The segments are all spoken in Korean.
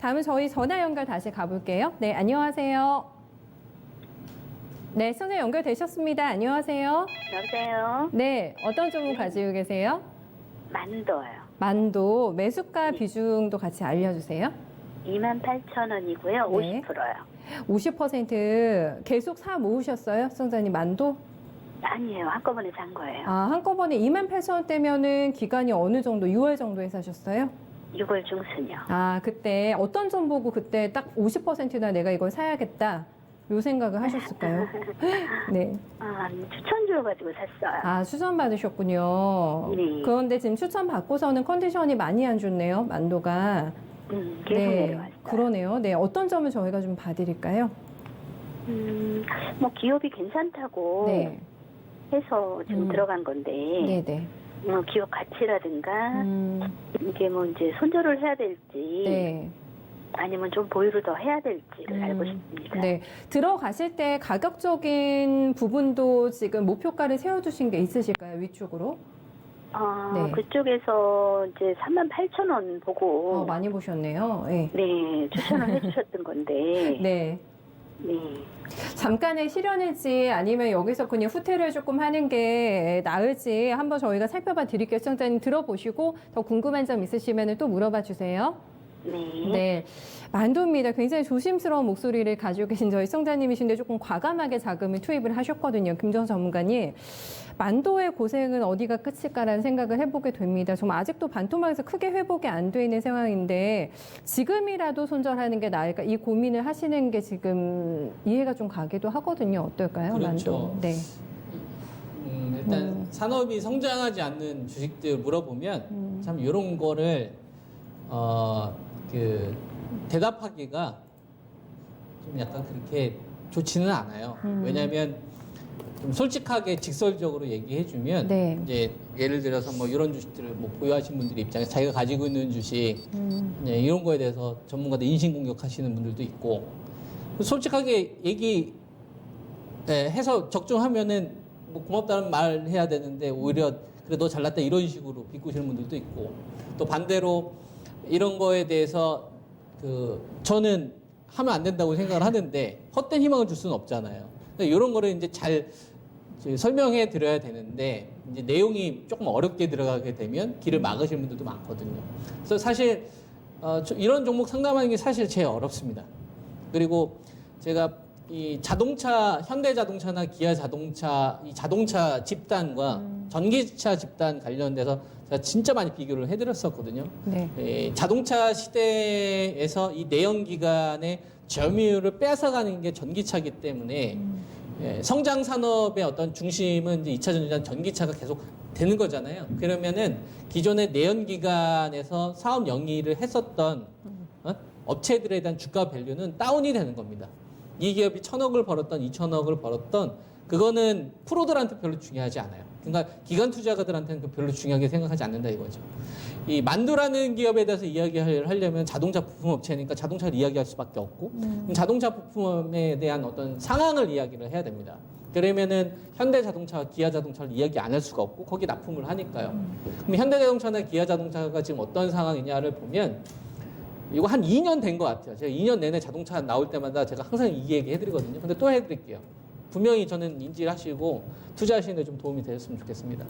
다음은 저희 전화 연결 다시 가볼게요. 네, 안녕하세요. 네, 시청자 연결되셨습니다. 안녕하세요. 여보세요? 네, 어떤 종목 가지고 계세요? 만도요. 만도, 매수가 비중도 같이 알려주세요. 28,000원이고요. 네. 50%요. 50% 계속 사 모으셨어요? 시청자님, 만도? 아니에요. 한꺼번에 산 거예요. 아, 한꺼번에 28,000원대면은 기간이 어느 정도, 6월 정도에 사셨어요? 6월 중순이요. 아, 그때 어떤 점 보고 그때 딱 50%나 내가 이걸 사야겠다. 요 생각을 하셨을까요? 네. 아, 추천 줘가지고 샀어요. 아, 추천 받으셨군요. 네. 그런데 지금 추천 받고서는 컨디션이 많이 안 좋네요, 만도가. 계속 내려왔어요. 그러네요. 네, 어떤 점을 저희가 좀 봐드릴까요? 뭐 기업이 괜찮다고 네. 해서 지금 들어간 건데, 네네. 뭐 기업 가치라든가, 이게 뭐 이제 손절을 해야 될지, 네. 아니면 좀 보유를 더 해야 될지를 알고 싶습니다. 네. 들어가실 때 가격적인 부분도 지금 목표가를 세워주신 게 있으실까요? 위쪽으로? 네. 그쪽에서 이제 38,000원 보고, 많이 보셨네요. 네. 네, 추천을 해주셨던 건데, 네. 네. 잠깐의 실현일지 아니면 여기서 그냥 후퇴를 조금 하는 게 나을지 한번 저희가 살펴봐 드릴게요. 시청자님 들어보시고 더 궁금한 점 있으시면 또 물어봐 주세요. 네. 네. 만도입니다. 굉장히 조심스러운 목소리를 가지고 계신 저희 시청자님이신데 조금 과감하게 자금을 투입을 하셨거든요. 김정 전문가님. 만도의 고생은 어디가 끝일까라는 생각을 해보게 됩니다. 정말 아직도 반토막에서 크게 회복이 안 돼 있는 상황인데 지금이라도 손절하는 게 나을까 이 고민을 하시는 게 지금 이해가 좀 가기도 하거든요. 어떨까요? 그렇죠. 만도. 네. 일단 산업이 성장하지 않는 주식들 물어보면 참 이런 거를 대답하기가 좀 약간 그렇게 좋지는 않아요. 왜냐하면 좀 솔직하게 직설적으로 얘기해주면 네. 이제 예를 들어서 뭐 이런 주식들을 뭐 보유하신 분들 입장에서 자기가 가지고 있는 주식 이런 거에 대해서 전문가들 인신공격하시는 분들도 있고 솔직하게 얘기해서 적중하면은 뭐 고맙다는 말 해야 되는데 오히려 그래 너 잘났다 이런 식으로 비꼬시는 분들도 있고 또 반대로 이런 거에 대해서 저는 하면 안 된다고 생각을 하는데 헛된 희망을 줄 수는 없잖아요. 이런 거를 이제 잘 설명해 드려야 되는데 이제 내용이 조금 어렵게 들어가게 되면 길을 막으시는 분들도 많거든요. 그래서 사실 이런 종목 상담하는 게 사실 제일 어렵습니다. 그리고 제가 이 자동차 현대자동차나 기아자동차 이 자동차 집단과 전기차 집단 관련돼서 제가 진짜 많이 비교를 해드렸었거든요. 네. 자동차 시대에서 이 내연기관의 점유율을 뺏어가는 게 전기차이기 때문에 성장 산업의 어떤 중심은 이제 2차 전지전 전기차가 계속 되는 거잖아요. 그러면은 기존의 내연기관에서 사업 영위를 했었던 업체들에 대한 주가 밸류는 다운이 되는 겁니다. 이 기업이 1,000억을 벌었던 2,000억을 벌었던 그거는 프로들한테 별로 중요하지 않아요. 그러니까 기관 투자가들한테는 별로 중요하게 생각하지 않는다 이거죠. 이 만두라는 기업에 대해서 이야기를 하려면 자동차 부품 업체니까 자동차를 이야기할 수밖에 없고 자동차 부품에 대한 어떤 상황을 이야기를 해야 됩니다. 그러면은 현대자동차와 기아자동차를 이야기 안 할 수가 없고 거기 납품을 하니까요. 그럼 현대자동차나 기아자동차가 지금 어떤 상황이냐를 보면 이거 한 2년 된 것 같아요. 제가 2년 내내 자동차 나올 때마다 제가 항상 이 얘기 해드리거든요. 근데 또 해드릴게요. 분명히 저는 인지를 하시고 투자하시는 데 좀 도움이 되셨으면 좋겠습니다.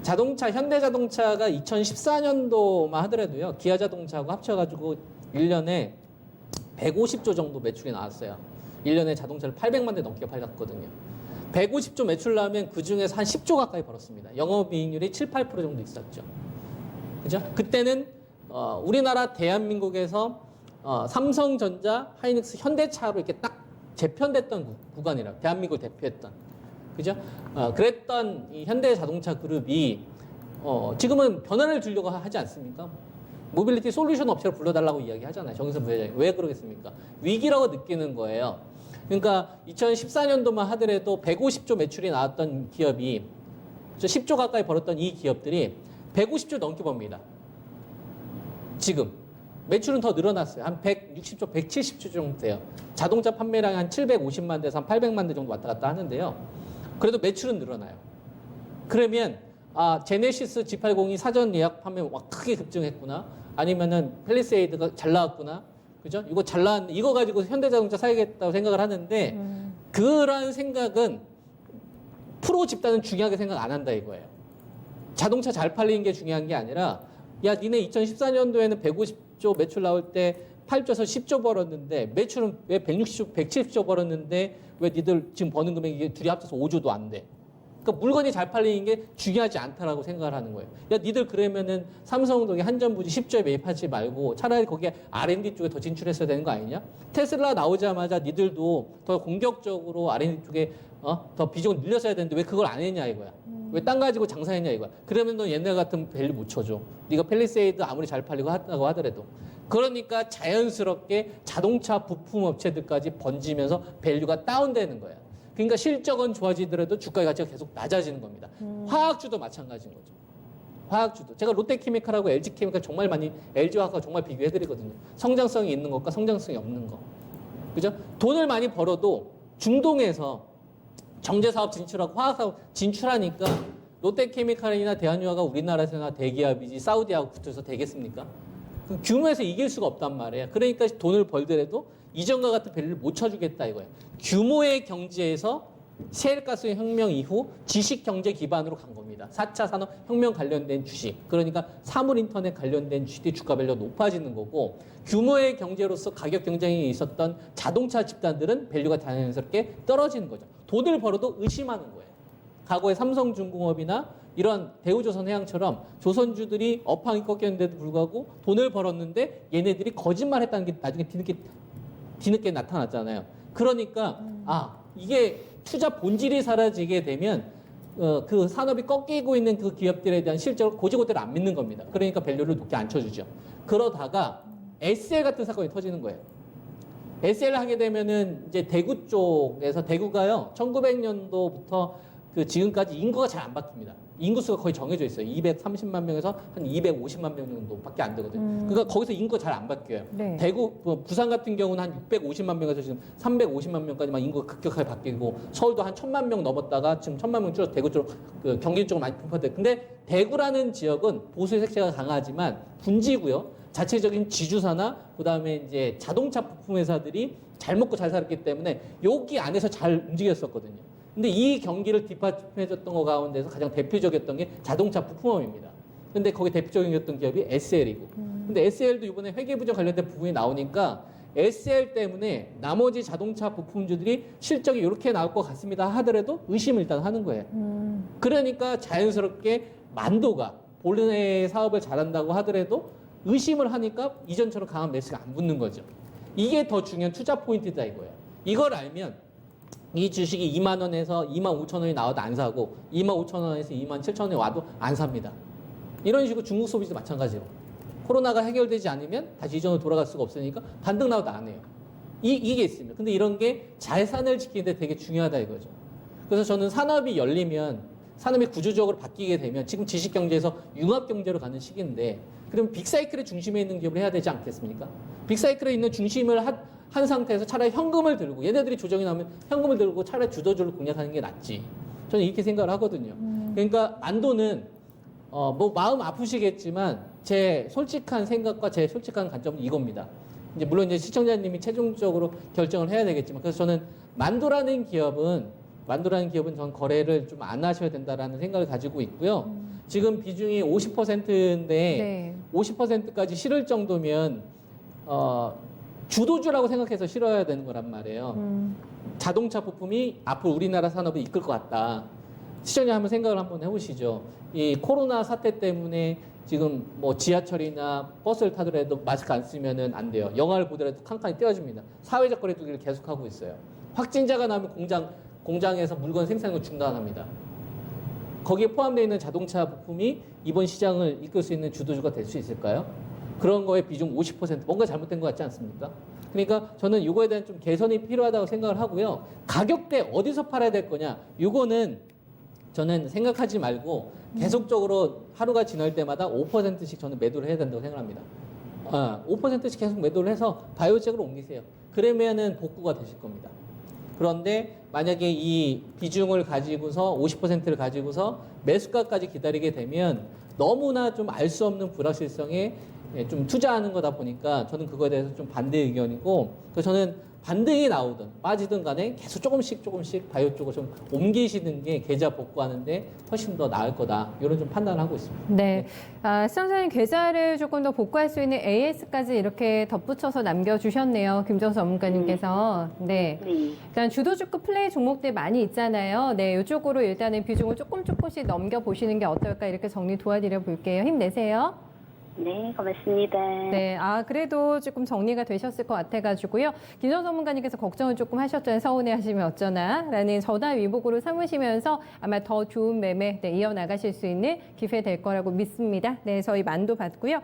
자동차, 현대자동차가 2014년도만 하더라도요. 기아자동차하고 합쳐가지고 1년에 150조 정도 매출이 나왔어요. 1년에 자동차를 800만 대 넘게 팔았거든요. 150조 매출 나오면 그중에서 한 10조 가까이 벌었습니다. 영업이익률이 7, 8% 정도 있었죠. 그죠? 그때는 우리나라 대한민국에서 삼성전자, 하이닉스, 현대차로 이렇게 딱 재편됐던 구간이라 대한민국을 대표했던 그죠? 그랬던 이 현대자동차 그룹이 지금은 변화를 주려고 하지 않습니까? 모빌리티 솔루션 업체를 불러달라고 이야기하잖아요. 정의선 부회장이. 왜 그러겠습니까? 위기라고 느끼는 거예요. 그러니까 2014년도만 하더라도 150조 매출이 나왔던 기업이 10조 가까이 벌었던 이 기업들이 150조 넘게 법니다. 지금. 매출은 더 늘어났어요. 한 160조, 170조 정도 돼요. 자동차 판매량이 한 750만 대에서 한 800만 대 정도 왔다 갔다 하는데요. 그래도 매출은 늘어나요. 그러면 제네시스 G80이 사전 예약 판매 크게 급증했구나. 아니면은 팰리세이드가 잘 나왔구나. 그죠? 이거 잘 나왔네. 이거 가지고 현대자동차 사야겠다고 생각을 하는데 그런 생각은 프로 집단은 중요하게 생각 안 한다 이거예요. 자동차 잘 팔리는 게 중요한 게 아니라 야 니네 2014년도에는 150조 매출 나올 때 8조에서 10조 벌었는데 매출은 왜 160조, 170조 벌었는데 왜 니들 지금 버는 금액이 둘이 합쳐서 5조도 안 돼. 그러니까 물건이 잘 팔리는 게 중요하지 않다라고 생각을 하는 거예요. 야, 니들 그러면은 삼성동에 한전부지 10조에 매입하지 말고 차라리 거기에 R&D 쪽에 더 진출했어야 되는 거 아니냐? 테슬라 나오자마자 니들도 더 공격적으로 R&D 쪽에 더 비중을 늘렸어야 되는데 왜 그걸 안 했냐 이거야. 왜 땅 가지고 장사했냐 이거야. 그러면 너 옛날 같은 밸류 못 쳐줘. 네가 팰리세이드 아무리 잘 팔리고 하다고 하더라도. 그러니까 자연스럽게 자동차 부품 업체들까지 번지면서 밸류가 다운되는 거야. 그러니까 실적은 좋아지더라도 주가의 가치가 계속 낮아지는 겁니다. 화학주도 마찬가지인 거죠. 화학주도. 제가 롯데케미칼하고 LG케미칼 정말 많이 LG화학과 정말 비교해드리거든요. 성장성이 있는 것과 성장성이 없는 거. 그죠? 돈을 많이 벌어도 중동에서 정제사업 진출하고 화학사업 진출하니까 롯데케미칼이나 대한유화가 우리나라에서나 대기업이지 사우디하고 붙어서 되겠습니까? 규모에서 이길 수가 없단 말이에요. 그러니까 돈을 벌더라도 이전과 같은 밸류를 못 쳐주겠다 이거예요. 규모의 경제에서 셰일가스 혁명 이후 지식 경제 기반으로 간 겁니다. 4차 산업 혁명 관련된 주식. 그러니까 사물 인터넷 관련된 주식의 주가 밸류가 높아지는 거고 규모의 경제로서 가격 경쟁이 있었던 자동차 집단들은 밸류가 자연스럽게 떨어지는 거죠. 돈을 벌어도 의심하는 거예요. 과거에 삼성중공업이나 이런 대우조선해양처럼 조선주들이 업황이 꺾였는데도 불구하고 돈을 벌었는데 얘네들이 거짓말했다는 게 나중에 뒤늦게 나타났잖아요. 그러니까 이게 투자 본질이 사라지게 되면 그 산업이 꺾이고 있는 그 기업들에 대한 실적을 고지고대로 안 믿는 겁니다. 그러니까 밸류를 높게 안 쳐주죠. 그러다가 SL 같은 사건이 터지는 거예요. SL을 하게 되면은 이제 대구 쪽에서 대구가요 1900년도부터 그 지금까지 인구가 잘 안 바뀝니다. 인구수가 거의 정해져 있어요. 230만 명에서 한 250만 명 정도밖에 안 되거든요. 그러니까 거기서 인구가 잘 안 바뀌어요. 네. 대구, 부산 같은 경우는 한 650만 명에서 지금 350만 명까지만 인구가 급격하게 바뀌고 서울도 한 1000만 명 넘었다가 지금 1000만 명 줄어서 대구 쪽으로 경기 쪽으로 많이 분포돼. 근데 대구라는 지역은 보수의 색채가 강하지만 분지고요. 자체적인 지주사나 그다음에 이제 자동차 부품 회사들이 잘 먹고 잘 살았기 때문에 여기 안에서 잘 움직였었거든요. 근데 이 경기를 뒷받침해줬던 거 가운데서 가장 대표적이었던 게 자동차 부품업입니다. 근데 거기 대표적이었던 기업이 SL이고. 근데 SL도 이번에 회계부정 관련된 부분이 나오니까 SL 때문에 나머지 자동차 부품주들이 실적이 이렇게 나올 것 같습니다 하더라도 의심을 일단 하는 거예요. 그러니까 자연스럽게 만도가 본인의 사업을 잘한다고 하더라도 의심을 하니까 이전처럼 강한 매수가 안 붙는 거죠. 이게 더 중요한 투자 포인트다 이거예요. 이걸 알면 이 주식이 2만 원에서 2만 5천 원이 나와도 안 사고 2만 5천 원에서 2만 7천 원에 와도 안 삽니다. 이런 식으로 중국 소비도 마찬가지로 코로나가 해결되지 않으면 다시 이전으로 돌아갈 수가 없으니까 반등 나와도 안 해요. 이게 있습니다. 근데 이런 게 자산을 지키는데 되게 중요하다 이거죠. 그래서 저는 산업이 열리면 산업이 구조적으로 바뀌게 되면 지금 지식경제에서 융합경제로 가는 시기인데 그럼 빅사이클의 중심에 있는 기업을 해야 되지 않겠습니까? 빅사이클에 있는 중심을 한 상태에서 차라리 현금을 들고 얘네들이 조정이 나면 현금을 들고 차라리 주도주를 공략하는 게 낫지. 저는 이렇게 생각을 하거든요. 그러니까 만도는 뭐 마음 아프시겠지만 제 솔직한 생각과 제 솔직한 관점은 이겁니다. 이제 물론 이제 시청자님이 최종적으로 결정을 해야 되겠지만 그래서 저는 만도라는 기업은 전 거래를 좀 안 하셔야 된다라는 생각을 가지고 있고요. 지금 비중이 50%인데 네. 50%까지 실을 정도면 주도주라고 생각해서 실어야 되는 거란 말이에요. 자동차 부품이 앞으로 우리나라 산업을 이끌 것 같다. 시청자 한번 생각을 한번 해보시죠. 이 코로나 사태 때문에 지금 뭐 지하철이나 버스를 타더라도 마스크 안 쓰면은 안 돼요. 영화를 보더라도 칸칸이 떼어줍니다. 사회적 거리 두기를 계속하고 있어요. 확진자가 나면 공장에서 물건 생산을 중단합니다. 거기에 포함되어 있는 자동차 부품이 이번 시장을 이끌 수 있는 주도주가 될 수 있을까요? 그런 거에 비중 50% 뭔가 잘못된 것 같지 않습니까? 그러니까 저는 이거에 대한 좀 개선이 필요하다고 생각을 하고요. 가격대 어디서 팔아야 될 거냐? 이거는 저는 생각하지 말고 계속적으로 하루가 지날 때마다 5%씩 저는 매도를 해야 된다고 생각합니다. 5%씩 계속 매도를 해서 바이오텍으로 옮기세요. 그러면은 복구가 되실 겁니다. 그런데 만약에 이 비중을 가지고서 50%를 가지고서 매수가까지 기다리게 되면 너무나 좀 알 수 없는 불확실성에 좀 투자하는 거다 보니까 저는 그거에 대해서 좀 반대 의견이고, 그래서 저는 반등이 나오든 빠지든 간에 계속 조금씩 바이오 쪽으로 좀 옮기시는 게 계좌 복구하는데 훨씬 더 나을 거다. 이런 좀 판단을 하고 있습니다. 네. 시청자님 계좌를 조금 더 복구할 수 있는 AS까지 이렇게 덧붙여서 남겨주셨네요. 김정수 전문가님께서. 네. 네. 그러니까 주도주급 플레이 종목들 많이 있잖아요. 네. 이쪽으로 일단은 비중을 조금씩 넘겨보시는 게 어떨까 이렇게 정리 도와드려 볼게요. 힘내세요. 네, 고맙습니다. 네, 그래도 조금 정리가 되셨을 것 같아가지고요. 김정 전문가님께서 걱정을 조금 하셨잖아요. 서운해 하시면 어쩌나 라는 전화 위복으로 삼으시면서 아마 더 좋은 매매 이어나가실 수 있는 기회 될 거라고 믿습니다. 네, 저희 만도 받고요.